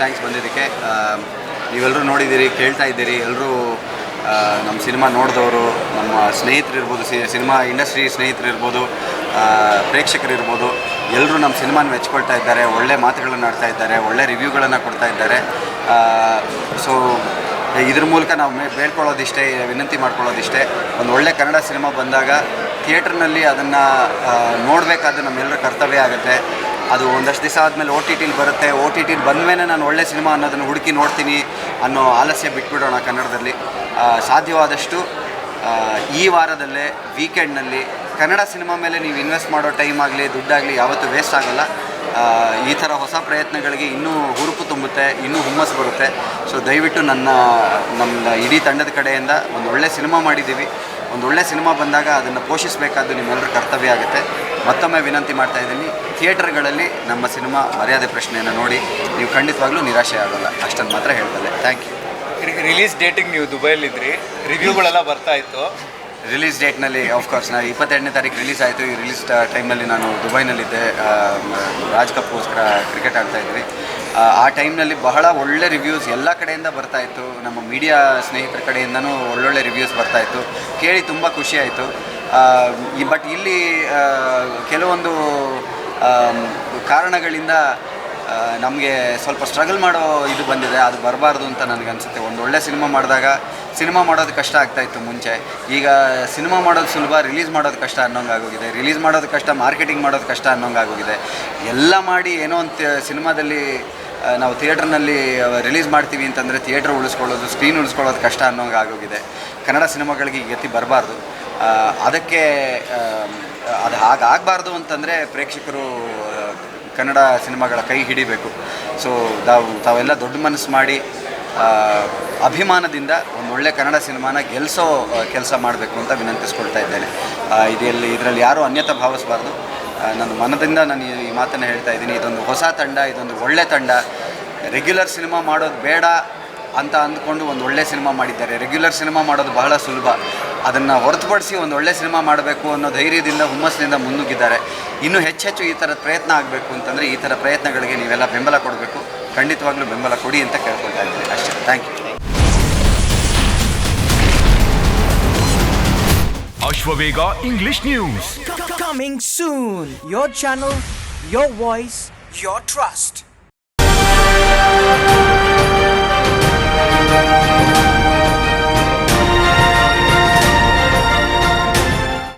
Thanks ಬಂದಿದ್ದಕ್ಕೆ. ನೀವೆಲ್ಲರೂ ನೋಡಿದ್ದೀರಿ, ಕೇಳ್ತಾ ಇದ್ದೀರಿ. ಎಲ್ಲರೂ ನಮ್ಮ ಸಿನಿಮಾ ನೋಡಿದವರು, ನಮ್ಮ ಸ್ನೇಹಿತರಿರ್ಬೋದು, ಸಿನಿಮಾ ಇಂಡಸ್ಟ್ರಿ ಸ್ನೇಹಿತರಿರ್ಬೋದು, ಪ್ರೇಕ್ಷಕರಿರ್ಬೋದು, ಎಲ್ಲರೂ ನಮ್ಮ ಸಿನಿಮಾನ ಮೆಚ್ಕೊಳ್ತಾ ಇದ್ದಾರೆ, ಒಳ್ಳೆ ಮಾತುಗಳನ್ನು ಆಡ್ತಾ ಇದ್ದಾರೆ, ಒಳ್ಳೆ ರಿವ್ಯೂಗಳನ್ನು ಕೊಡ್ತಾ ಇದ್ದಾರೆ. ಸೊ ಇದ್ರ ಮೂಲಕ ನಾವು ಬೇಡ್ಕೊಳ್ಳೋದಿಷ್ಟೇ, ವಿನಂತಿ ಮಾಡ್ಕೊಳ್ಳೋದಿಷ್ಟೇ, ಒಂದು ಒಳ್ಳೆ ಕನ್ನಡ ಸಿನಿಮಾ ಬಂದಾಗ ಥಿಯೇಟ್ರ್ನಲ್ಲಿ ಅದನ್ನು ನೋಡಬೇಕಾದ ನಮ್ಮೆಲ್ಲರ ಕರ್ತವ್ಯ ಆಗುತ್ತೆ. ಅದು ಒಂದಷ್ಟು ದಿವಸ ಆದಮೇಲೆ OTT ಬರುತ್ತೆ. OTT ಬಂದಮೇಲೆ ನಾನು ಒಳ್ಳೆ ಸಿನಿಮಾ ಅನ್ನೋದನ್ನು ಹುಡುಕಿ ನೋಡ್ತೀನಿ ಅನ್ನೋ ಆಲಸ್ಯ ಬಿಟ್ಬಿಡೋಣ ಕನ್ನಡದಲ್ಲಿ. ಸಾಧ್ಯವಾದಷ್ಟು ಈ ವಾರದಲ್ಲೇ ವೀಕೆಂಡ್ನಲ್ಲಿ ಕನ್ನಡ ಸಿನಿಮಾ ಮೇಲೆ ನೀವು ಇನ್ವೆಸ್ಟ್ ಮಾಡೋ ಟೈಮ್ ಆಗಲಿ, ದುಡ್ಡಾಗಲಿ ಯಾವತ್ತೂ ವೇಸ್ಟ್ ಆಗೋಲ್ಲ. ಈ ಥರ ಹೊಸ ಪ್ರಯತ್ನಗಳಿಗೆ ಇನ್ನೂ ಹುರುಪು ತುಂಬುತ್ತೆ, ಇನ್ನೂ ಹುಮ್ಮಸ್ಸು ಬರುತ್ತೆ. ಸೊ ದಯವಿಟ್ಟು ನಮ್ಮ ಇಡೀ ತಂಡದ ಕಡೆಯಿಂದ ಒಂದು ಒಳ್ಳೆ ಸಿನಿಮಾ ಮಾಡಿದ್ದೀವಿ. ಒಂದು ಒಳ್ಳೆ ಸಿನಿಮಾ ಬಂದಾಗ ಅದನ್ನು ಪೋಷಿಸಬೇಕಾದ್ದು ನಿಮ್ಮೆಲ್ಲರ ಕರ್ತವ್ಯ ಆಗುತ್ತೆ. ಮತ್ತೊಮ್ಮೆ ವಿನಂತಿ ಮಾಡ್ತಾ ಇದ್ದೀನಿ, ಥಿಯೇಟರ್ಗಳಲ್ಲಿ ನಮ್ಮ ಸಿನಿಮಾ ಮರ್ಯಾದೆ ಪ್ರಶ್ನೆಯನ್ನು ನೋಡಿ ನೀವು ಖಂಡಿತವಾಗ್ಲೂ ನಿರಾಶೆ ಆಗೋಲ್ಲ, ಅಷ್ಟನ್ನು ಮಾತ್ರ ಹೇಳ್ತದೆ. Thank you. ರಿಲೀಸ್ ಡೇಟಿಗೆ ನೀವು ದುಬೈಲಿದ್ರಿ, ರಿವ್ಯೂಗಳೆಲ್ಲ ಬರ್ತಾ ಇತ್ತು. ರಿಲೀಸ್ ಡೇಟ್ನಲ್ಲಿ ಆಫ್ಕೋರ್ಸ್ ನಾನು 22ನೇ ತಾರೀಕು ರಿಲೀಸ್ ಆಯಿತು. ಈ ರಿಲೀಸ್ ಟೈಮ್ನಲ್ಲಿ ನಾನು ದುಬೈನಲ್ಲಿದ್ದೆ, ರಾಜ್ ಕಪ್ಗೋಸ್ಕರ ಕ್ರಿಕೆಟ್ ಆಡ್ತಾಯಿದ್ವಿ. ಆ ಟೈಮ್ನಲ್ಲಿ ಬಹಳ ಒಳ್ಳೆ ರಿವ್ಯೂಸ್ ಎಲ್ಲ ಕಡೆಯಿಂದ ಬರ್ತಾಯಿತ್ತು. ನಮ್ಮ ಮೀಡಿಯಾ ಸ್ನೇಹಿತರ ಕಡೆಯಿಂದನೂ ಒಳ್ಳೊಳ್ಳೆ ರಿವ್ಯೂಸ್ ಬರ್ತಾಯಿತ್ತು, ಕೇಳಿ ತುಂಬ ಖುಷಿಯಾಯಿತು. ಬಟ್ ಇಲ್ಲಿ ಕೆಲವೊಂದು ಕಾರಣಗಳಿಂದ ನಮಗೆ ಸ್ವಲ್ಪ ಸ್ಟ್ರಗಲ್ ಮಾಡೋ ಇದು ಬಂದಿದೆ. ಅದು ಬರಬಾರ್ದು ಅಂತ ನನಗನ್ಸುತ್ತೆ. ಒಂದು ಒಳ್ಳೆ ಸಿನಿಮಾ ಮಾಡಿದಾಗ ಸಿನಿಮಾ ಮಾಡೋದು ಕಷ್ಟ ಆಗ್ತಾಯಿತ್ತು ಮುಂಚೆ. ಈಗ ಸಿನಿಮಾ ಮಾಡೋದು ಸುಲಭ, ರಿಲೀಸ್ ಮಾಡೋದು ಕಷ್ಟ ಅನ್ನೋಂಗಾಗೋಗಿದೆ. ರಿಲೀಸ್ ಮಾಡೋದು ಕಷ್ಟ, ಮಾರ್ಕೆಟಿಂಗ್ ಮಾಡೋದು ಕಷ್ಟ ಅನ್ನೋಂಗಾಗೋಗಿದೆ. ಎಲ್ಲ ಮಾಡಿ ಏನೋ ಒಂದು ಸಿನಿಮಾದಲ್ಲಿ ನಾವು ಥಿಯೇಟ್ರ್ನಲ್ಲಿ ರಿಲೀಸ್ ಮಾಡ್ತೀವಿ ಅಂತಂದರೆ ಥಿಯೇಟ್ರ್ ಉಳಿಸ್ಕೊಳ್ಳೋದು, ಸ್ಕ್ರೀನ್ ಉಳಿಸ್ಕೊಳ್ಳೋದು ಕಷ್ಟ ಅನ್ನೋಂಗಾಗೋಗಿದೆ. ಕನ್ನಡ ಸಿನಿಮಾಗಳಿಗೆ ಈ ಗತಿ ಬರಬಾರ್ದು. ಅದಕ್ಕೆ ಅದು ಹಾಗಾಗಬಾರ್ದು ಅಂತಂದರೆ ಪ್ರೇಕ್ಷಕರು ಕನ್ನಡ ಸಿನಿಮಾಗಳ ಕೈ ಹಿಡಿಬೇಕು. ಸೊ ತಾವೆಲ್ಲ ದೊಡ್ಡ ಮನಸ್ಸು ಮಾಡಿ ಅಭಿಮಾನದಿಂದ ಒಂದು ಒಳ್ಳೆ ಕನ್ನಡ ಸಿನಿಮಾನ ಗೆಲ್ಲಿಸೋ ಕೆಲಸ ಮಾಡಬೇಕು ಅಂತ ವಿನಂತಿಸ್ಕೊಳ್ತಾ ಇದ್ದೇನೆ. ಇದರಲ್ಲಿ ಯಾರೂ ಅನ್ಯತಾ ಭಾವಿಸಬಾರ್ದು. ನನ್ನ ಮನದಿಂದ ನಾನು ಈ ಮಾತನ್ನು ಹೇಳ್ತಾ ಇದ್ದೀನಿ. ಇದೊಂದು ಹೊಸ ತಂಡ, ಇದೊಂದು ಒಳ್ಳೆ ತಂಡ. ರೆಗ್ಯುಲರ್ ಸಿನಿಮಾ ಮಾಡೋದು ಬೇಡ ಅಂತ ಅಂದ್ಕೊಂಡು ಒಂದು ಒಳ್ಳೆ ಸಿನಿಮಾ ಮಾಡಿದ್ದಾರೆ. ರೆಗ್ಯುಲರ್ ಸಿನಿಮಾ ಮಾಡೋದು ಬಹಳ ಸುಲಭ. ಅದನ್ನು ಹೊರತುಪಡಿಸಿ ಒಂದು ಒಳ್ಳೆ ಸಿನಿಮಾ ಮಾಡಬೇಕು ಅನ್ನೋ ಧೈರ್ಯದಿಂದ, ಹುಮ್ಮಸ್ಸಿನಿಂದ ಮುನ್ನುಗ್ಗಿದ್ದಾರೆ. ಇನ್ನೂ ಹೆಚ್ಚೆಚ್ಚು ಈ ಥರದ ಪ್ರಯತ್ನ ಆಗಬೇಕು ಅಂತಂದರೆ ಈ ಥರ ಪ್ರಯತ್ನಗಳಿಗೆ ನೀವೆಲ್ಲ ಬೆಂಬಲ ಕೊಡಬೇಕು. ಖಂಡಿತವಾಗ್ಲೂ ಬೆಂಬಲ ಕೊಡಿ ಅಂತ ಕೇಳ್ಕೊಳ್ತಾ ಇದ್ದೀನಿ. ಅಷ್ಟೇ. Thank you. Ashwavega English News. Coming soon. Your channel, your voice, your trust.